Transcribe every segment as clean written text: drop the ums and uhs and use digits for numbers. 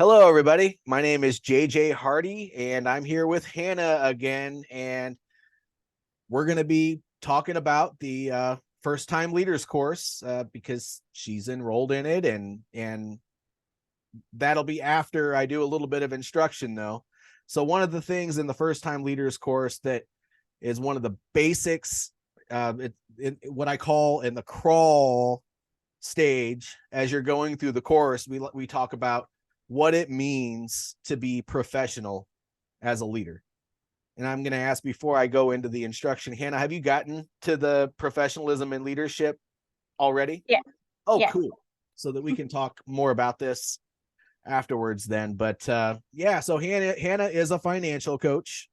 Hello, everybody. My name is JJ Hardy, and I'm here with Hannah again. And we're going to be talking about the first time leaders course because she's enrolled in it. And that'll be after I do a little bit of instruction, though. So one of the things in the first time leaders course that is one of the basics, what I call in the crawl stage, as you're going through the course, we talk about what it means to be professional as a leader. And I'm going to ask before I go into the instruction, Hannah, have you gotten to the professionalism and leadership already? Yeah. Oh, Yeah. cool. So that we can talk more about this afterwards then. But yeah, so Hannah is a financial coach,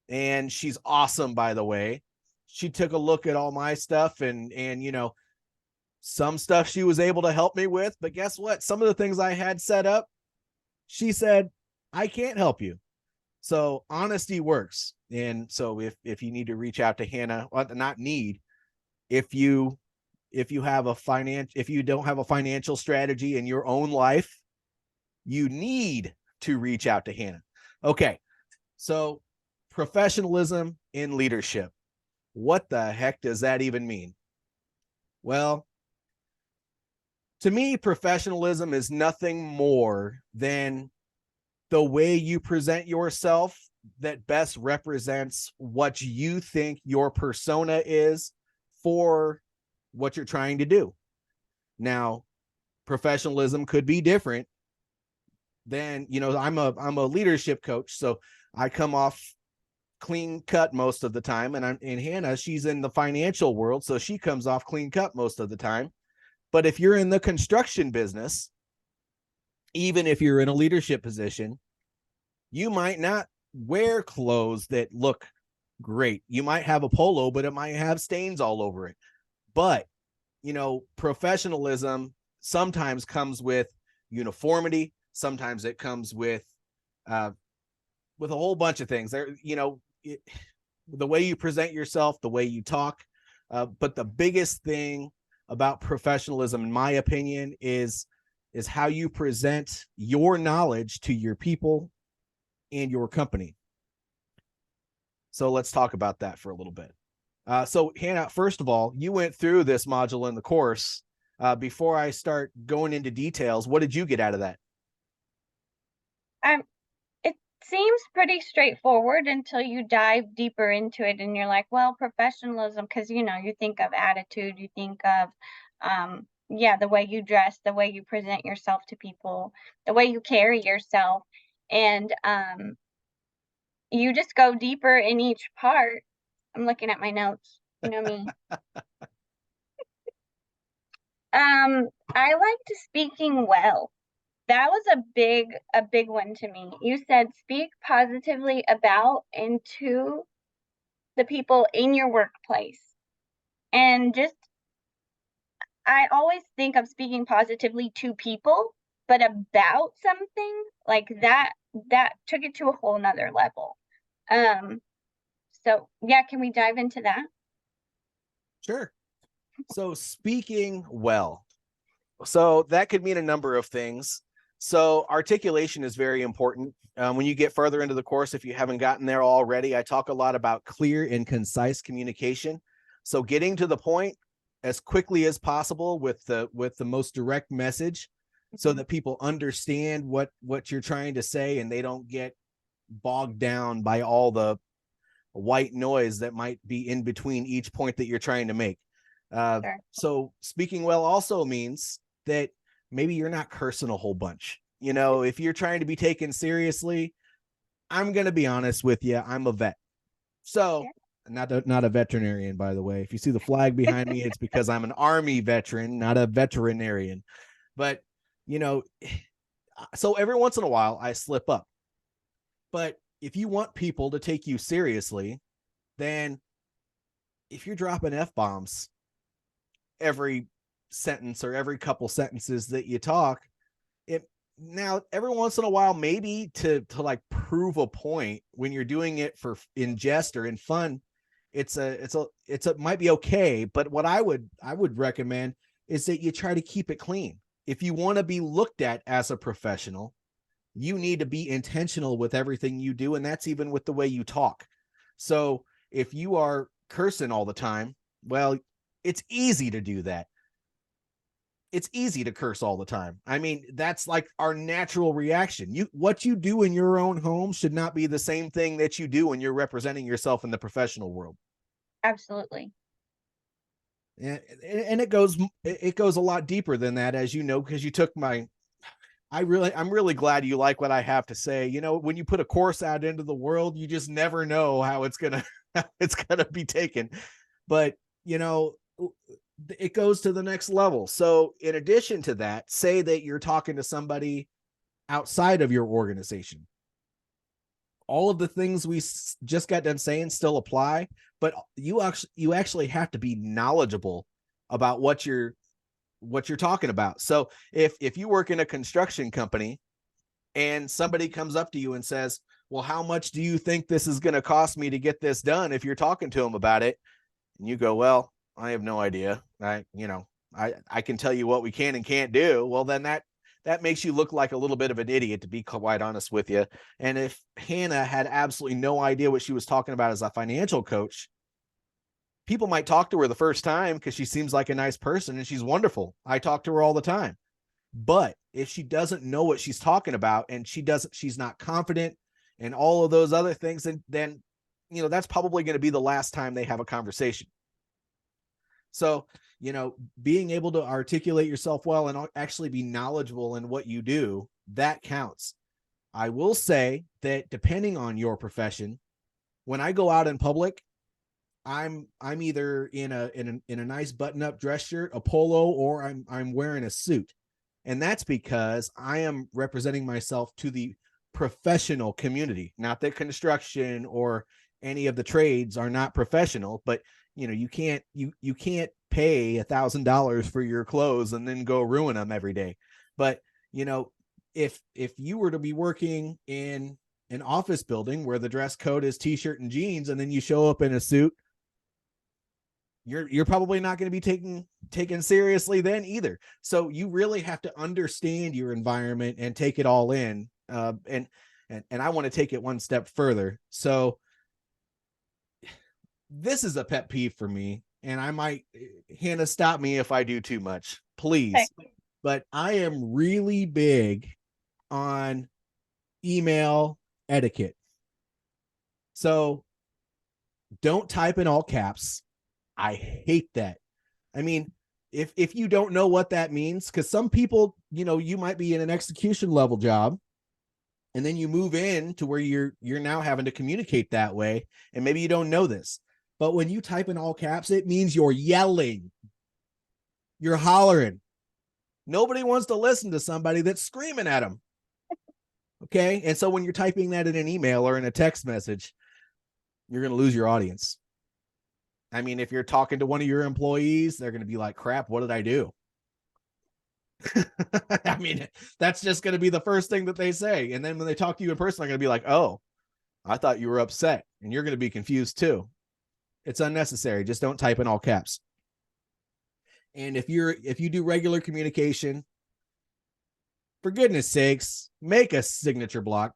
and she's awesome, by the way. She took a look at all my stuff and some stuff she was able to help me with, but guess what? Some of the things I had set up, she said, I can't help you. So honesty works. And so if you need to reach out to Hannah, well, not need, if you have if you don't have a financial strategy in your own life, you need to reach out to Hannah. Okay. So professionalism in leadership. What the heck does that even mean? Well, to me, professionalism is nothing more than the way you present yourself that best represents what you think your persona is for what you're trying to do. Now, professionalism could be different than, I'm a leadership coach, so I come off clean cut most of the time, and Hannah, she's in the financial world, so she comes off clean cut most of the time. But if you're in the construction business, even if you're in a leadership position, you might not wear clothes that look great. You might have a polo, but it might have stains all over it. But, professionalism sometimes comes with uniformity. Sometimes it comes with a whole bunch of things. The way you present yourself, the way you talk. But the biggest thing about professionalism, in my opinion, is how you present your knowledge to your people and your company. So let's talk about that for a little bit. So Hannah, first of all, you went through this module in the course. Before I start going into details, what did you get out of that? It seems pretty straightforward until you dive deeper into it and you're like, well, professionalism, because you think of attitude, you think of the way you dress, the way you present yourself to people, the way you carry yourself. And you just go deeper in each part. I'm looking at my notes, you know me. I liked speaking well. That was a big one to me. You said speak positively about and to the people in your workplace. And I always think of speaking positively to people, but about something like that took it to a whole nother level. So yeah, can we dive into that? Sure. So speaking well. So that could mean a number of things. So articulation is very important. When you get further into the course, if you haven't gotten there already, I talk a lot about clear and concise communication. So getting to the point as quickly as possible with the most direct message, so that people understand what you're trying to say and they don't get bogged down by all the white noise that might be in between each point that you're trying to make. Sure. So speaking well also means that maybe you're not cursing a whole bunch. If you're trying to be taken seriously, I'm going to be honest with you. I'm a vet. So not a veterinarian, by the way. If you see the flag behind me, it's because I'm an Army veteran, not a veterinarian. But, so every once in a while I slip up. But if you want people to take you seriously, then if you're dropping F-bombs every sentence or every couple sentences that you talk, now every once in a while, maybe to like prove a point when you're doing it in jest or in fun, it might be okay. But what I would recommend is that you try to keep it clean. If you want to be looked at as a professional, You need to be intentional with everything you do, and that's even with the way you talk. So if you are cursing all the time, well, it's easy to do that. It's easy to curse all the time. I mean, that's like our natural reaction. What you do in your own home should not be the same thing that you do when you're representing yourself in the professional world. Absolutely. And it goes a lot deeper than that, as you know, because you took my I'm really glad you like what I have to say. You know, when you put a course out into the world, you just never know how it's gonna be taken. But you know, it goes to the next level. So in addition to that, say that you're talking to somebody outside of your organization. All of the things we just got done saying still apply, but you actually have to be knowledgeable about what you're talking about. So if you work in a construction company and somebody comes up to you and says, well, how much do you think this is going to cost me to get this done? If you're talking to them about it, and you go, well, I have no idea. I can tell you what we can and can't do. Well, then that makes you look like a little bit of an idiot, to be quite honest with you. And if Hannah had absolutely no idea what she was talking about as a financial coach, people might talk to her the first time because she seems like a nice person and she's wonderful. I talk to her all the time. But if she doesn't know what she's talking about and she's not confident and all of those other things, then that's probably going to be the last time they have a conversation. So, being able to articulate yourself well and actually be knowledgeable in what you do, that counts. I will say that depending on your profession, when I go out in public, I'm either in a nice button-up dress shirt, a polo, or I'm wearing a suit. And that's because I am representing myself to the professional community. Not that construction or any of the trades are not professional, but you can't pay $1,000 for your clothes and then go ruin them every day. But if you were to be working in an office building where the dress code is t-shirt and jeans, and then you show up in a suit, you're probably not going to be taken seriously then either. So you really have to understand your environment and take it all in. And I want to take it one step further. So this is a pet peeve for me, and I might, Hannah, stop me if I do too much, please. Okay. But I am really big on email etiquette. So don't type in all caps. I hate that. I mean, if you don't know what that means, because some people, you might be in an execution level job, and then you move in to where you're now having to communicate that way, and maybe you don't know this. But when you type in all caps, it means you're yelling. You're hollering. Nobody wants to listen to somebody that's screaming at them. Okay? And so when you're typing that in an email or in a text message, you're going to lose your audience. I mean, if you're talking to one of your employees, they're going to be like, crap, what did I do? I mean, that's just going to be the first thing that they say. And then when they talk to you in person, they're going to be like, oh, I thought you were upset. And you're going to be confused too. It's unnecessary. Just don't type in all caps. And if you do regular communication, for goodness sakes, make a signature block.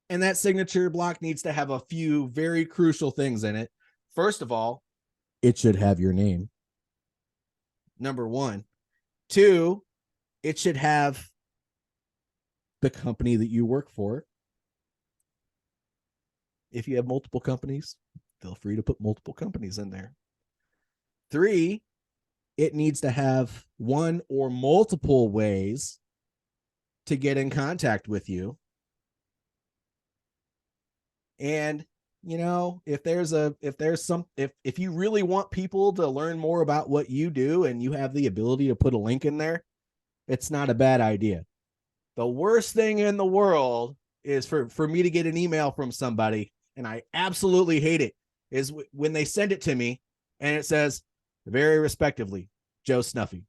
And that signature block needs to have a few very crucial things in it. First of all, it should have your name. Number one. Two, it should have the company that you work for. If you have multiple companies, feel free to put multiple companies in there. Three, it needs to have one or multiple ways to get in contact with you. And if you really want people to learn more about what you do and you have the ability to put a link in there, it's not a bad idea. The worst thing in the world is for me to get an email from somebody, and I absolutely hate it, is when they send it to me and it says, very respectively, Joe Snuffy.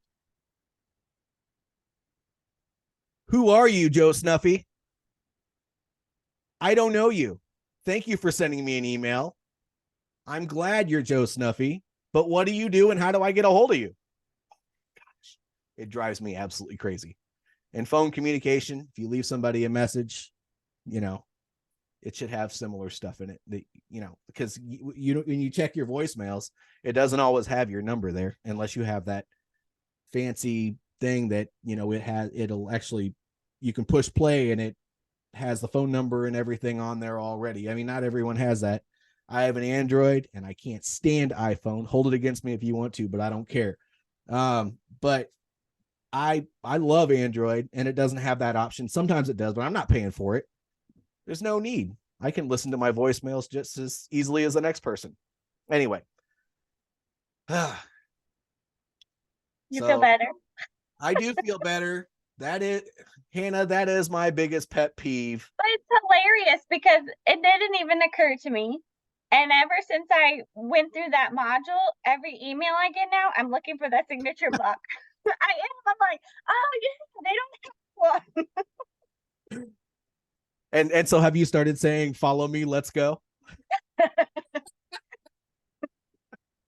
Who are you, Joe Snuffy? I don't know you. Thank you for sending me an email. I'm glad you're Joe Snuffy, but what do you do and how do I get a hold of you? Gosh, it drives me absolutely crazy. And phone communication, if you leave somebody a message, you know, it should have similar stuff in it that, you know, because when you check your voicemails, it doesn't always have your number there unless you have that fancy thing that, you know, it'll actually, you can push play and it has the phone number and everything on there already. I mean, not everyone has that. I have an Android and I can't stand iPhone. Hold it against me if you want to, but I don't care. But I love Android and it doesn't have that option. Sometimes it does, but I'm not paying for it. There's no need. I can listen to my voicemails just as easily as the next person. Anyway. You feel better? I do feel better. That is, Hannah, that is my biggest pet peeve. But it's hilarious because it didn't even occur to me. And ever since I went through that module, every email I get now, I'm looking for that signature block. I'm like, oh yeah, they don't have one. And so have you started saying, follow me, let's go? No,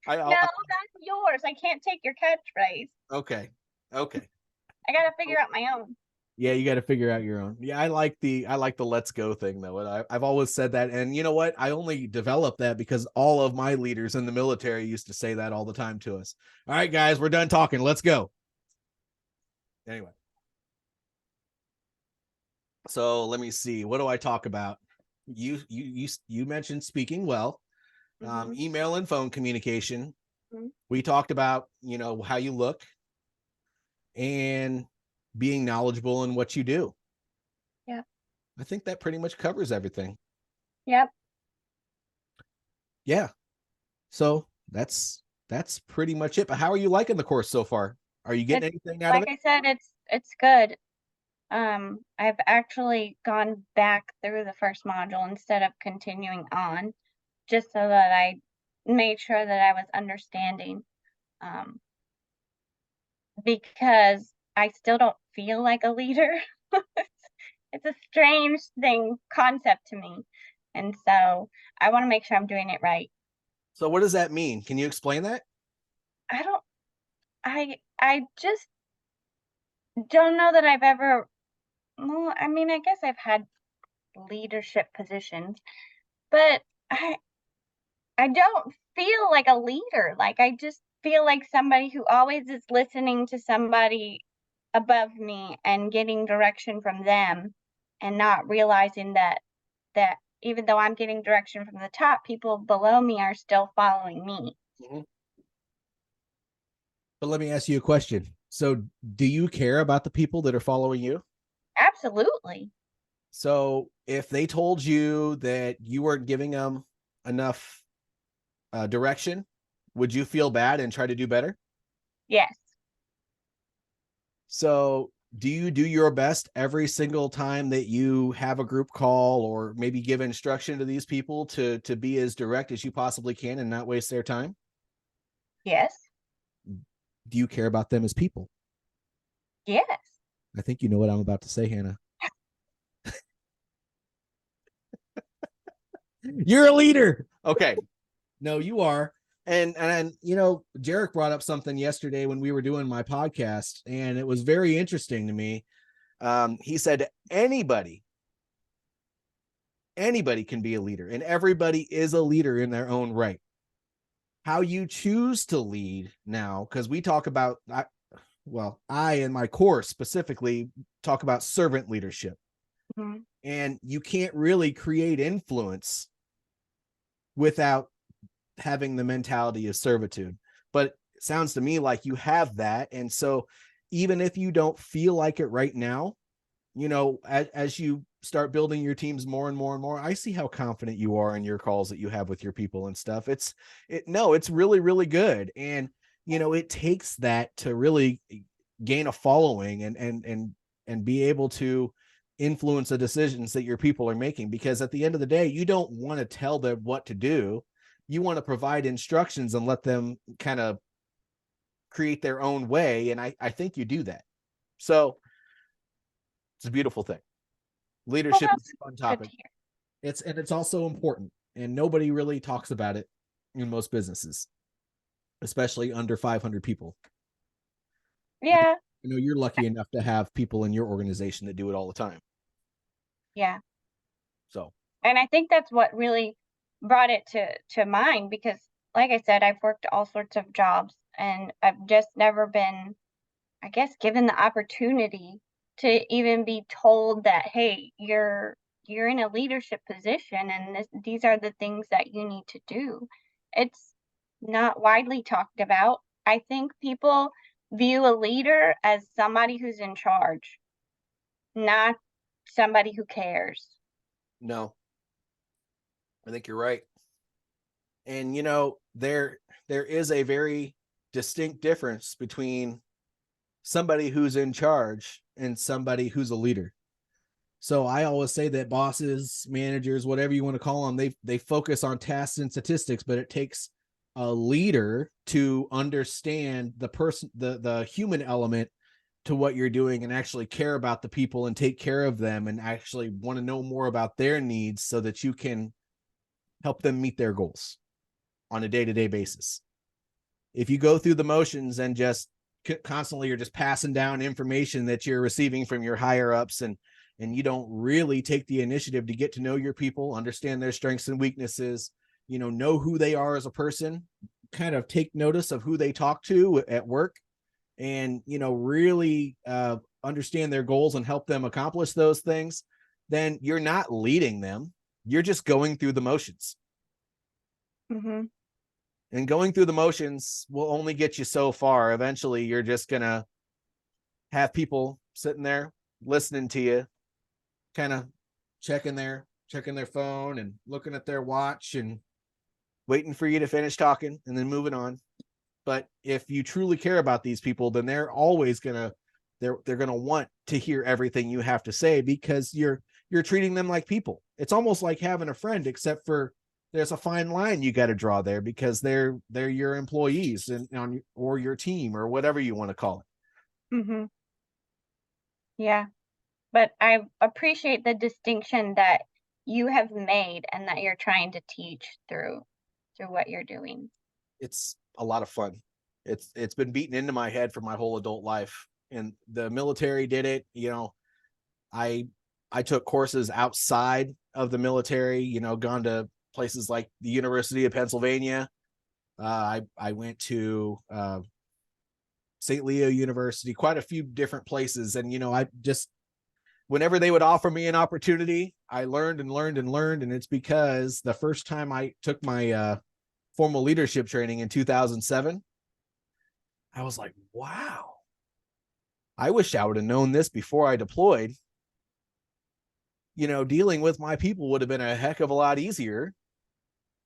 that's yours. I can't take your catchphrase. Okay. I got to figure out my own. Yeah, you got to figure out your own. Yeah, I like the let's go thing though. I've always said that, and you know what? I only developed that because all of my leaders in the military used to say that all the time to us. All right, guys, we're done talking. Let's go. Anyway, so let me see. What do I talk about? You mentioned speaking well, email and phone communication. We talked about, you know, how you look and being knowledgeable in what you do. Yeah. I think that pretty much covers everything. Yep. Yeah. So that's pretty much it. But how are you liking the course so far? Are you getting anything out of it? Like I said, it's good. I've actually gone back through the first module instead of continuing on, just so that I made sure that I was understanding. Because I still don't feel like a leader. It's a strange concept to me. And so I want to make sure I'm doing it right. So what does that mean? Can you explain that? I just don't know that I've ever, well, I mean, I guess I've had leadership positions, but I don't feel like a leader. Like I just feel like somebody who always is listening to somebody above me and getting direction from them and not realizing that even though I'm getting direction from the top, people below me are still following me. But let me ask you a question. So do you care about the people that are following you? Absolutely. So if they told you that you weren't giving them enough direction, would you feel bad and try to do better? Yes. So do you do your best every single time that you have a group call or maybe give instruction to these people to be as direct as you possibly can and not waste their time? Yes. Do you care about them as people? Yes. I think you know what I'm about to say, Hannah. You're a leader. Okay. No, you are. And you know, Jarek brought up something yesterday when we were doing my podcast, and it was very interesting to me. He said anybody can be a leader, and everybody is a leader in their own right. How you choose to lead now, because we talk about, I in my course specifically talk about servant leadership. And you can't really create influence without having the mentality of servitude. But it sounds to me like you have that. And so even if you don't feel like it right now, you know, as you start building your teams more and more and more, I see how confident you are in your calls that you have with your people and stuff. It's really, really good. And, you know, it takes that to really gain a following and be able to influence the decisions that your people are making. Because at the end of the day, you don't want to tell them what to do. You want to provide instructions and let them kind of create their own way. And I think you do that. So it's a beautiful thing. Leadership is a fun topic. It's also important, and nobody really talks about it in most businesses, especially under 500 people. Yeah. I know you're lucky enough to have people in your organization that do it all the time. Yeah. So, And I think that's what really brought it to mind because, like I said, I've worked all sorts of jobs and I've just never been, I guess, given the opportunity to even be told that, hey, you're in a leadership position and these are the things that you need to do. It's not widely talked about. I think people view a leader as somebody who's in charge, not somebody who cares. no, I think you're right. And there is a very distinct difference between somebody who's in charge and somebody who's a leader. So I always say that bosses, managers, whatever you want to call them, they focus on tasks and statistics, but it takes a leader to understand the person, the human element to what you're doing and actually care about the people and take care of them and actually want to know more about their needs so that you can help them meet their goals on a day-to-day basis. If you go through the motions and just constantly you're just passing down information that you're receiving from your higher ups and you don't really take the initiative to get to know your people, understand their strengths and weaknesses, know who they are as a person, kind of take notice of who they talk to at work, and really understand their goals and help them accomplish those things, then you're not leading them. You're just going through the motions. Mm-hmm. And going through the motions will only get you so far. Eventually, you're just going to have people sitting there listening to you, kind of checking their phone and looking at their watch and waiting for you to finish talking and then moving on. But if you truly care about these people, then they're always gonna they're gonna want to hear everything you have to say because you're treating them like people. It's almost like having a friend, except for there's a fine line you got to draw there because they're your employees and or your team or whatever you want to call it. Mm-hmm. Yeah. But I appreciate the distinction that you have made and that you're trying to teach through what you're doing. It's a lot of fun. It's been beaten into my head for my whole adult life. And the military did it. I took courses outside of the military, gone to places like the University of Pennsylvania. I went to St. Leo University, quite a few different places. And, I just, whenever they would offer me an opportunity, I learned and learned and learned. And it's because the first time I took my formal leadership training in 2007, I was like, wow, I wish I would have known this before I deployed. Dealing with my people would have been a heck of a lot easier,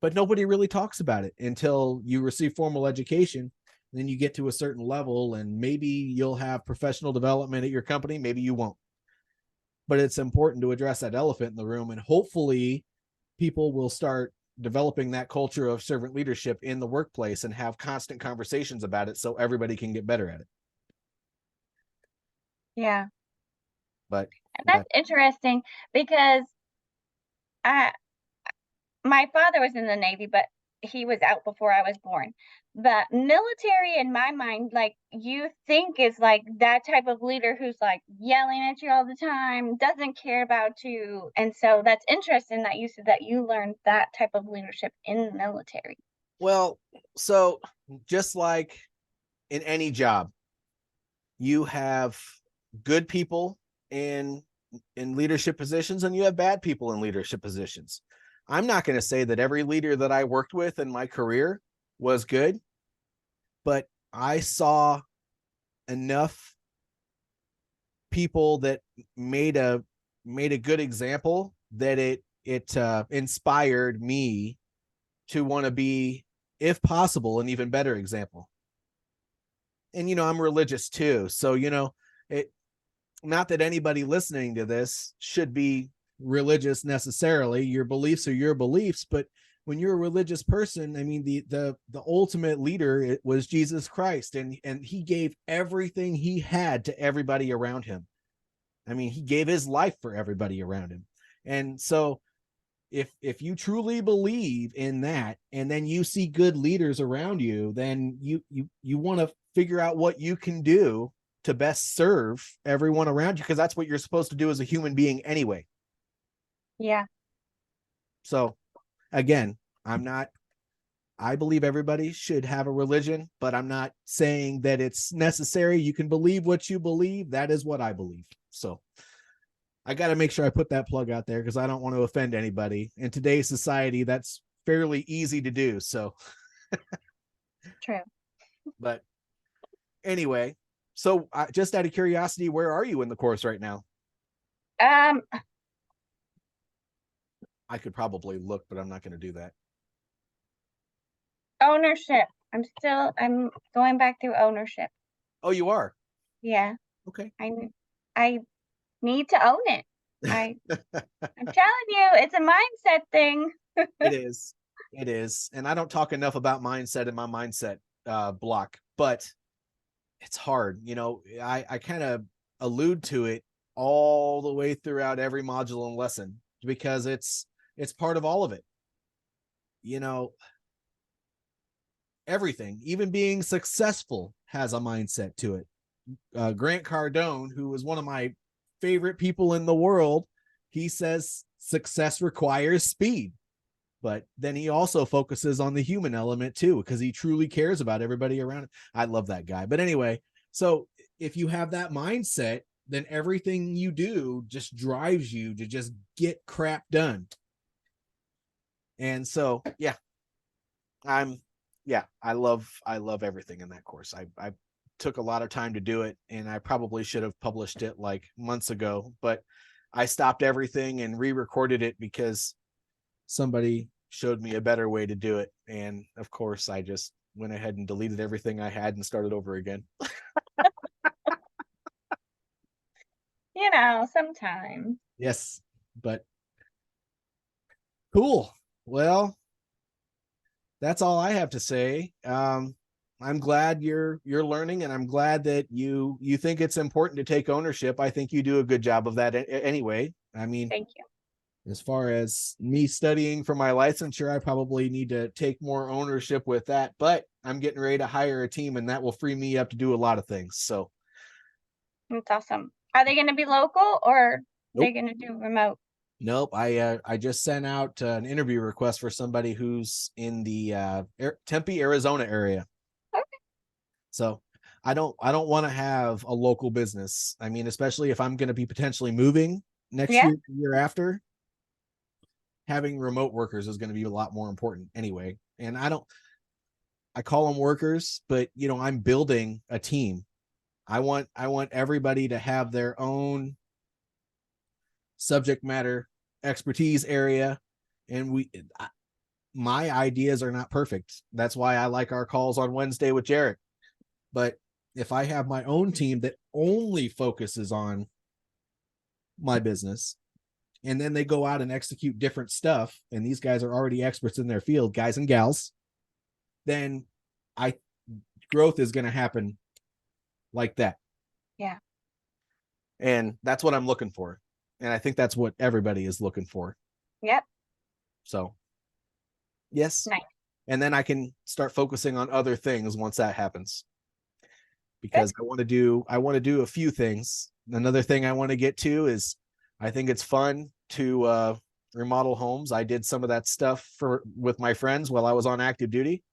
but nobody really talks about it until you receive formal education. Then you get to a certain level and maybe you'll have professional development at your company. Maybe you won't, but it's important to address that elephant in the room. And hopefully people will start developing that culture of servant leadership in the workplace and have constant conversations about it so everybody can get better at it. Yeah. But And that's interesting because I my father was in the Navy, but he was out before I was born. But military in my mind, like you think is like that type of leader who's like yelling at you all the time, doesn't care about you. And so that's interesting that you said that you learned that type of leadership in the military. well, so just like in any job, you have good people in leadership positions and you have bad people in leadership positions. I'm not going to say that every leader that I worked with in my career was good, but I saw enough people that made a good example that it inspired me to want to be, if possible, an even better example. And I'm religious too, so it, not that anybody listening to this should be religious necessarily. Your beliefs are your beliefs, but when you're a religious person, I mean, the ultimate leader, it was Jesus Christ, and he gave everything he had to everybody around him. I mean, he gave his life for everybody around him. And so if you truly believe in that, and then you see good leaders around you, then you want to figure out what you can do to best serve everyone around you, because that's what you're supposed to do as a human being anyway. Yeah. So again, I believe everybody should have a religion, but I'm not saying that it's necessary. You can believe what you believe. That is what I believe. So I got to make sure I put that plug out there because I don't want to offend anybody. In today's society, that's fairly easy to do. So True. But anyway, so just out of curiosity, where are you in the course right now? Um, I could probably look, but I'm not going to do that. Ownership. I'm going back through ownership. Oh, you are? Yeah. Okay. I need to own it. I'm telling you, it's a mindset thing. It is. It is. And I don't talk enough about mindset in my mindset block, but it's hard. You know, I kind of allude to it all the way throughout every module and lesson because it's part of all of it. You know, everything, even being successful, has a mindset to it. Grant Cardone, who was one of my favorite people in the world, he says success requires speed. But then he also focuses on the human element too, because he truly cares about everybody around him. I love that guy. But anyway, so if you have that mindset, then everything you do just drives you to just get crap done. And so, yeah, I love everything in that course. I took a lot of time to do it, and I probably should have published it like months ago, but I stopped everything and re-recorded it because somebody showed me a better way to do it. And of course, I just went ahead and deleted everything I had and started over again. You know, sometimes. Yes, but cool. Well, that's all I have to say. I'm glad you're learning, and I'm glad that you think it's important to take ownership. I think you do a good job of that anyway. I mean, Thank you. as far as me studying for my licensure, I probably need to take more ownership with that, but I'm getting ready to hire a team, and that will free me up to do a lot of things. So That's awesome. Are they going to be local or are they nope. going to do remote? Nope. I just sent out an interview request for somebody who's in the Tempe, Arizona area. Okay. So I don't want to have a local business. I mean, especially if I'm going to be potentially moving next Yeah. year after, having remote workers is going to be a lot more important anyway. And I call them workers, but you know, I'm building a team. I want everybody to have their own subject matter expertise area, and my ideas are not perfect. That's why I like our calls on Wednesday with Jarek. But if I have my own team that only focuses on my business, and then they go out and execute different stuff, and these guys are already experts in their field, guys and gals, then growth is going to happen like that. Yeah. And that's what I'm looking for. And I think that's what everybody is looking for. Yep. So, yes. Nice. And then I can start focusing on other things once that happens. Because Good. I want to do a few things. Another thing I want to get to is I think it's fun to remodel homes. I did some of that stuff with my friends while I was on active duty.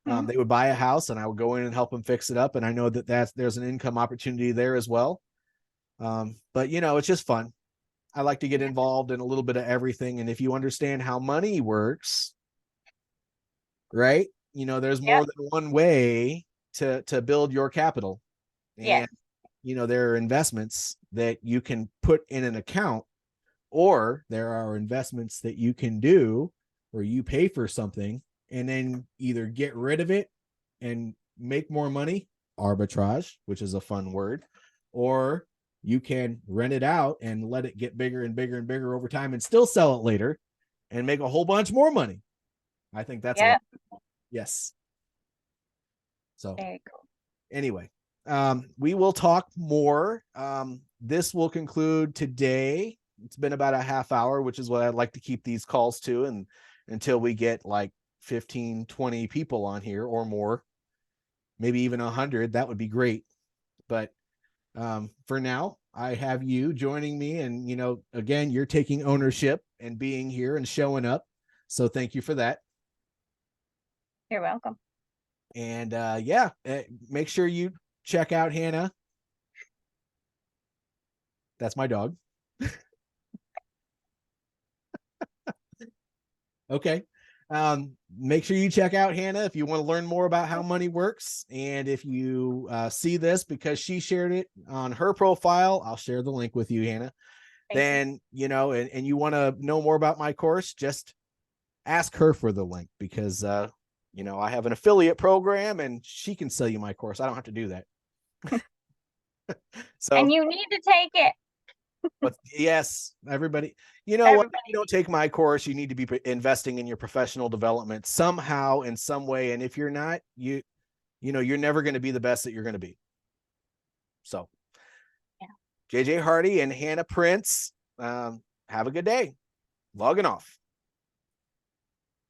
Mm-hmm. They would buy a house and I would go in and help them fix it up. And I know that there's an income opportunity there as well. But you know, it's just fun. I like to get involved in a little bit of everything. And if you understand how money works, right? You know, there's more than one way to build your capital. And, Yes. you know, there are investments that you can put in an account, or there are investments that you can do where you pay for something and then either get rid of it and make more money, arbitrage, which is a fun word, or you can rent it out and let it get bigger and bigger and bigger over time and still sell it later and make a whole bunch more money. I think that's a lot. Yes. So Very cool. Anyway, we will talk more. This will conclude today. It's been about a half hour, which is what I'd like to keep these calls to, and until we get like 15, 20 people on here or more, maybe even 100, that would be great. But for now, I have you joining me, and again, you're taking ownership and being here and showing up. So thank you for that. You're welcome. And yeah, make sure you check out Hannah. That's my dog. Okay. Make sure you check out Hannah if you want to learn more about how money works. And if you see this because she shared it on her profile, I'll share the link with you, Hannah. Then, and you want to know more about my course, just ask her for the link, because, I have an affiliate program and she can sell you my course. I don't have to do that. So, and you need to take it. But yes, everybody, what? If you don't take my course, you need to be investing in your professional development somehow, in some way. And if you're not, you're never going to be the best that you're going to be. So, yeah. JJ Hardy and Hannah Prince, have a good day. Logging off.